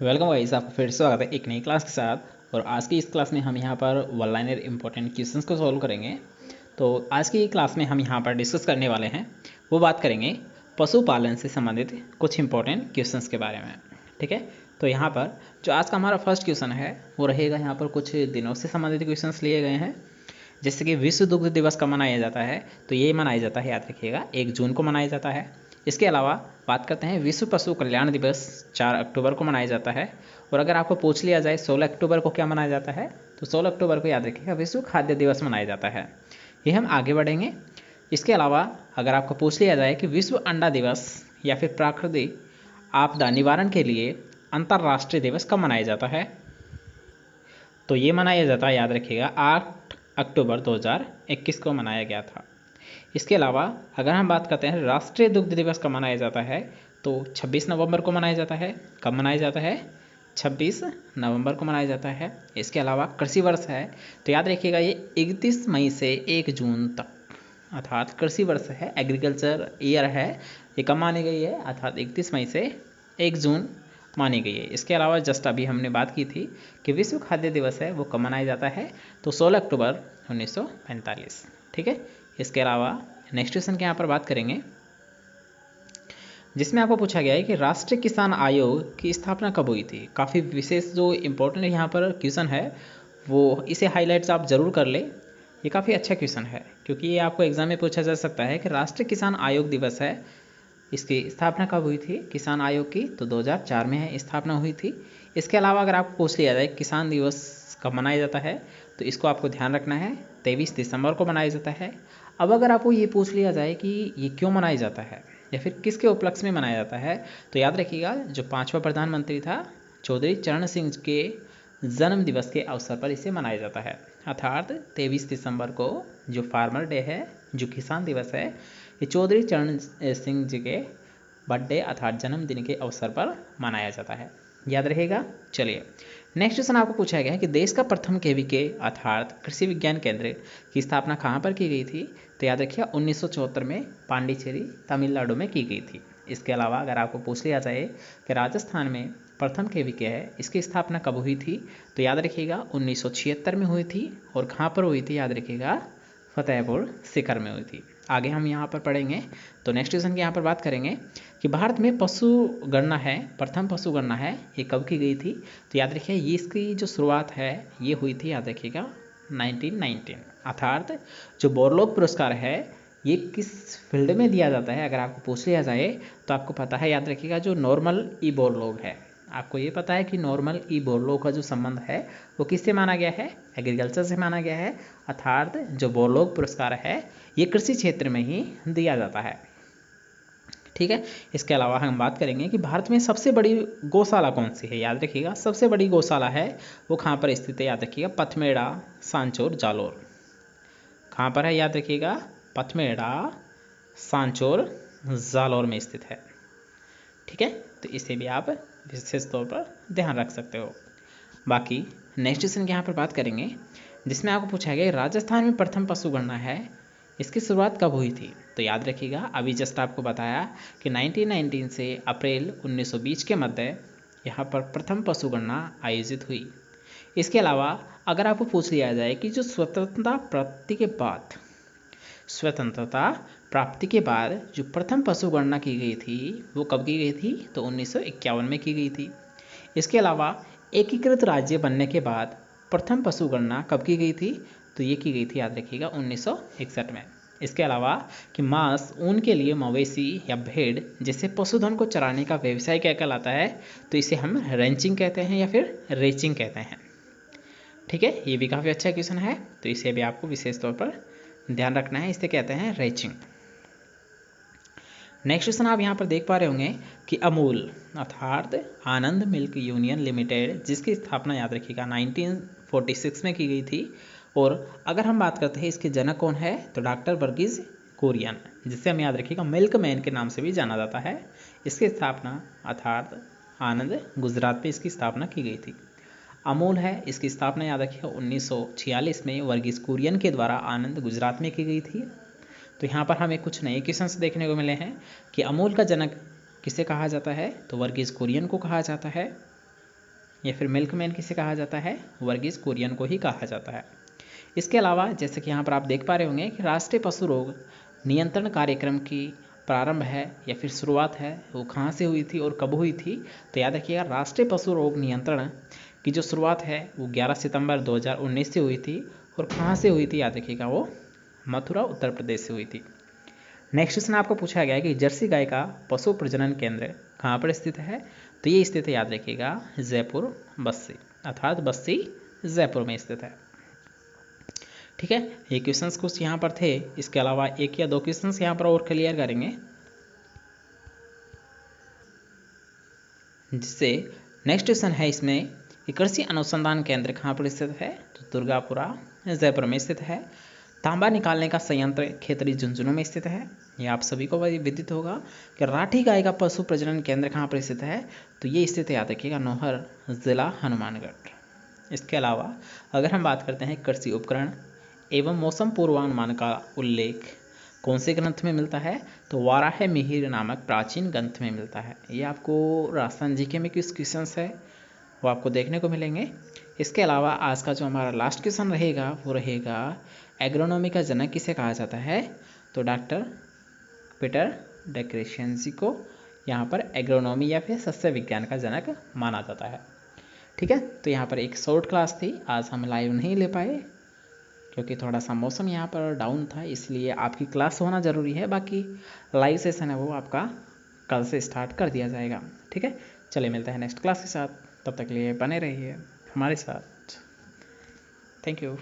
Welcome guys, आपका फिर से स्वागत है एक नई क्लास के साथ। और आज की इस क्लास में हम यहाँ पर वन लाइनर इंपॉर्टेंट क्वेश्चंस को सॉल्व करेंगे। तो आज की क्लास में हम यहाँ पर डिस्कस करने वाले हैं, वो बात करेंगे पशुपालन से संबंधित कुछ इंपॉर्टेंट क्वेश्चंस के बारे में। ठीक है, तो यहाँ पर जो आज का हमारा फर्स्ट क्वेश्चन है वो रहेगा, यहाँ पर कुछ दिनों से संबंधित क्वेश्चंस लिए गए हैं। जैसे कि विश्व दुग्ध दिवस कब मनाया जाता है, तो ये मनाया जाता है, याद रखिएगा, 1 जून को मनाया जाता है। इसके अलावा बात करते हैं विश्व पशु कल्याण दिवस 4 अक्टूबर को मनाया जाता है। और अगर आपको पूछ लिया जाए 16 अक्टूबर को क्या मनाया जाता है, तो 16 अक्टूबर को याद रखिएगा विश्व खाद्य दिवस मनाया जाता है। ये हम आगे बढ़ेंगे। इसके अलावा अगर आपको पूछ लिया जाए कि विश्व अंडा दिवस या फिर प्राकृतिक आपदा निवारण के लिए अंतर्राष्ट्रीय दिवस कब मनाया जाता है, तो ये मनाया जाता है, याद रखिएगा, 8 अक्टूबर 2021 को मनाया गया था। इसके अलावा अगर हम बात करते हैं राष्ट्रीय दुग्ध दिवस कब मनाया जाता है, तो 26 नवंबर को मनाया जाता है। कब मनाया जाता है? 26 नवंबर को मनाया जाता है। इसके अलावा कृषि वर्ष है, तो याद रखिएगा ये 31 मई से 1 जून तक, अर्थात कृषि वर्ष है, एग्रीकल्चर ईयर है। ये कब मानी गई है? अर्थात 31 मई से 1 जून मानी गई है। इसके अलावा जस्ट अभी हमने बात की थी कि विश्व खाद्य दिवस है, वो कब मनाया जाता है, तो 16 अक्टूबर 1945। ठीक है। इसके अलावा नेक्स्ट क्वेश्चन के यहाँ पर बात करेंगे, जिसमें आपको पूछा गया है कि राष्ट्रीय किसान आयोग की स्थापना कब हुई थी। काफ़ी विशेष जो इम्पोर्टेंट यहाँ पर क्वेश्चन है, वो इसे हाईलाइट्स आप जरूर कर ले। ये काफ़ी अच्छा क्वेश्चन है, क्योंकि ये आपको एग्जाम में पूछा जा सकता है कि राष्ट्रीय किसान आयोग दिवस है, इसकी स्थापना कब हुई थी किसान आयोग की, तो 2004 में है स्थापना हुई थी। इसके अलावा अगर आपको पूछ लिया जाए किसान दिवस कब मनाया जाता है, तो इसको आपको ध्यान रखना है, 23 दिसंबर को मनाया जाता है। अब अगर आपको ये पूछ लिया जाए कि ये क्यों मनाया जाता है या फिर किसके उपलक्ष्य में मनाया जाता है, तो याद रखिएगा जो 5वां प्रधानमंत्री था चौधरी चरण सिंह के जन्म दिवस के अवसर पर इसे मनाया जाता है। अर्थात 23 दिसंबर को जो फार्मर डे है, जो किसान दिवस है, ये चौधरी चरण सिंह जी के बर्थडे अर्थात जन्मदिन के अवसर पर मनाया जाता है। याद रहेगा। चलिए नेक्स्ट क्वेश्चन आपको पूछा गया है कि देश का प्रथम केवीके अर्थात कृषि विज्ञान केंद्र की स्थापना कहाँ पर की गई थी, तो याद रखिए 1974 में पांडिचेरी तमिलनाडु में की गई थी। इसके अलावा अगर आपको पूछ लिया जाए कि राजस्थान में प्रथम केवीके है, इसकी स्थापना कब हुई थी, तो याद रखिएगा 1976 में हुई थी। और कहाँ पर हुई थी, याद रखिएगा फतेहपुर सीकर में हुई थी। आगे हम यहाँ पर पढ़ेंगे। तो नेक्स्ट क्वेश्चन की यहाँ पर बात करेंगे कि भारत में पशु गणना है, प्रथम पशु गणना है, ये कब की गई थी, तो याद रखिए ये इसकी जो शुरुआत है ये हुई थी, याद रखिएगा 1919। अर्थात जो बोरलोग पुरस्कार है ये किस फील्ड में दिया जाता है, अगर आपको पूछ लिया जाए तो आपको पता है, याद रखिएगा जो नॉर्मल ई बोरलोग है, आपको ये पता है कि नॉर्मल ई बोरलोग का जो संबंध है वो किससे माना गया है, एग्रीकल्चर से माना गया है। अर्थात जो बोरलोग पुरस्कार है ये कृषि क्षेत्र में ही दिया जाता है। ठीक है। इसके अलावा हम बात करेंगे कि भारत में सबसे बड़ी गौशाला कौन सी है, याद रखिएगा सबसे बड़ी गौशाला है वो कहाँ पर स्थित है, याद रखिएगा पथमेड़ा सांचौर जालोर। कहाँ पर है, याद रखिएगा पथमेड़ा सांचौर जालोर में स्थित है। ठीक है, तो इसे भी आप विशेष तौर पर ध्यान रख सकते हो। बाकी नेक्स्ट क्वेश्चन की यहाँ पर बात करेंगे, जिसमें आपको पूछा गया राजस्थान में प्रथम पशु गणना है, इसकी शुरुआत कब हुई थी, तो याद रखिएगा अभी जस्ट आपको बताया कि 1919 से अप्रैल 1920 के मध्य यहाँ पर प्रथम पशु गणना आयोजित हुई। इसके अलावा अगर आपको पूछ लिया जाए कि जो स्वतंत्रता प्राप्ति के बाद जो प्रथम पशु गणना की गई थी वो कब की गई थी, तो 1951 में की गई थी। इसके अलावा एकीकृत राज्य बनने के बाद प्रथम पशु गणना कब की गई थी, तो ये की गई थी, याद रखिएगा 1961 में। इसके अलावा कि मांस ऊन के लिए मवेशी या भेड़ जैसे पशुधन को चराने का व्यवसाय क्या कहलाता है, तो इसे हम रेंचिंग कहते हैं या फिर रेचिंग कहते हैं। ठीक है, ये भी काफ़ी अच्छा क्वेश्चन है, तो इसे भी आपको विशेष तौर पर ध्यान रखना है, इसे कहते हैं रेचिंग। नेक्स्ट क्वेश्चन आप यहाँ पर देख पा रहे होंगे कि अमूल अर्थात आनंद मिल्क यूनियन लिमिटेड, जिसकी स्थापना याद रखिएगा 1946 में की गई थी। और अगर हम बात करते हैं इसके जनक कौन है, तो डॉक्टर वर्गीज कुरियन, जिसे हम याद रखिएगा मिल्क मैन के नाम से भी जाना जाता है। इसकी स्थापना अर्थात आनंद गुजरात में इसकी स्थापना की गई थी। अमूल है, इसकी स्थापना याद रखिएगा 1946 में वर्गीज कुरियन के द्वारा आनंद गुजरात में की गई थी। तो यहाँ पर हमें कुछ नए क्वेश्चंस देखने को मिले हैं कि अमूल का जनक किसे कहा जाता है, तो वर्गीज कुरियन को कहा जाता है। या फिर मिल्कमैन किसे कहा जाता है, वर्गीज कुरियन को ही कहा जाता है। इसके अलावा जैसे कि यहाँ पर आप देख पा रहे होंगे कि राष्ट्रीय पशु रोग नियंत्रण कार्यक्रम की प्रारंभ है या फिर शुरुआत है, वो कहाँ से हुई थी और कब हुई थी। तो याद रखिएगा, राष्ट्रीय पशु रोग नियंत्रण की जो शुरुआत है वो 11 सितंबर 2019 से हुई थी। और कहाँ से हुई थी, याद रखिएगा, वो मथुरा उत्तर प्रदेश से हुई थी। नेक्स्ट क्वेश्चन आपको पूछा गया है कि जर्सी गाय का पशु प्रजनन केंद्र कहाँ पर स्थित है। तो ये स्थित है, याद रखिएगा, जयपुर बस्सी, अर्थात बस्सी जयपुर में स्थित है। ठीक है, ये क्वेश्चंस कुछ यहाँ पर थे। इसके अलावा एक या दो क्वेश्चंस यहाँ पर और क्लियर करेंगे, जिससे नेक्स्ट क्वेश्चन है इसमें कि कृषि अनुसंधान केंद्र कहाँ पर स्थित है। तो दुर्गापुरा जयपुर में स्थित है। तांबा निकालने का संयंत्र खेतड़ी झुंझुनू में स्थित है। ये आप सभी को विदित होगा कि राठी गाय का पशु प्रजनन केंद्र कहाँ पर स्थित है। तो ये स्थित है, याद रखिएगा, नौहर जिला हनुमानगढ़। इसके अलावा अगर हम बात करते हैं कृषि उपकरण एवं मौसम पूर्वानुमान का उल्लेख कौन से ग्रंथ में मिलता है। तो वाराह मिहिर नामक प्राचीन ग्रंथ में मिलता है। ये आपको राजस्थान जीके में किस क्वेश्चन है वो आपको देखने को मिलेंगे। इसके अलावा आज का जो हमारा लास्ट क्वेश्चन रहेगा वो रहेगा, एग्रोनॉमी का जनक किसे कहा जाता है। तो डॉक्टर पीटर डेक्रेशियंसी को यहाँ पर एग्रोनॉमी या फिर सस्य विज्ञान का जनक माना जाता है। ठीक है, तो यहाँ पर एक शॉर्ट क्लास थी, आज हम लाइव नहीं ले पाए क्योंकि थोड़ा सा मौसम यहाँ पर डाउन था, इसलिए आपकी क्लास होना ज़रूरी है। बाकी लाइव सेशन है वो आपका कल से स्टार्ट कर दिया जाएगा। ठीक है, चलिए मिलते हैं नेक्स्ट क्लास के साथ, तब तक के लिए बने रहिए हमारे साथ। Thank you.